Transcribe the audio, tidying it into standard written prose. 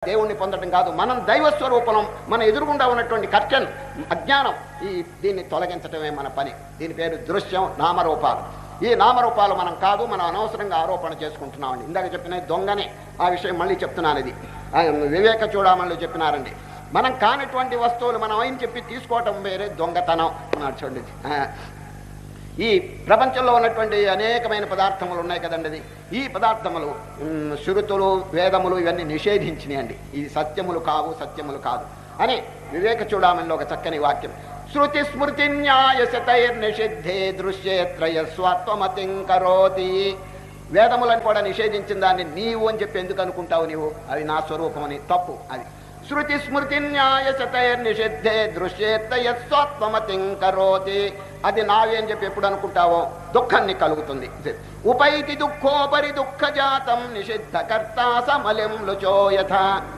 దేవుణ్ణి పొందడం కాదు, మనం దైవస్వరూపం, మన ఎదురుగుండా ఉన్నటువంటి కర్టన్ అజ్ఞానం, దీన్ని తొలగించటమే మన పని. దీని పేరు దృశ్యం, నామరూపాలు. ఈ నామరూపాలు మనం కాదు, మనం అనవసరంగా ఆరోపణ చేసుకుంటున్నామండి. ఇందాక చెప్పిన దొంగని ఆ విషయం మళ్ళీ చెప్తున్నాను. ఇది వివేక చూడమని చెప్పినారండి. మనం కానిటువంటి వస్తువులు మనం ఏం చెప్పి తీసుకోవటం వేరే దొంగతనం చూడండి. ఈ ప్రపంచంలో ఉన్నటువంటి అనేకమైన పదార్థములు ఉన్నాయి కదండి. ఈ పదార్థములు శృతులు, వేదములు ఇవన్నీ నిషేధించినాయండి. ఇది సత్యములు కావు, సత్యములు కాదు అని వివేక చూడమనిలో ఒక చక్కని వాక్యం. శృతి స్మృతి న్యాయశతైర్నిషిద్ధే దృశ్యేత్రయ స్వత్వమతిం కరోతి. వేదములను కూడా నిషేధించిన దాన్ని నీవు అని చెప్పి ఎందుకు అనుకుంటావు? నీవు అవి నా స్వరూపం అని. తప్పు అది. శృతి స్మృతి న్యాయశతైర్నిషిద్ధే దృశ్యేత్రయ స్వత్వమతిం కరోతి. అది నావే అని చెప్పి ఎప్పుడు అనుకుంటావో దుఃఖాన్ని కలుగుతుంది. ఉపైతి దుఃఖోపరి దుఃఖ జాతం నిషిద్ధ కర్తా సమలిం లుచో యథా.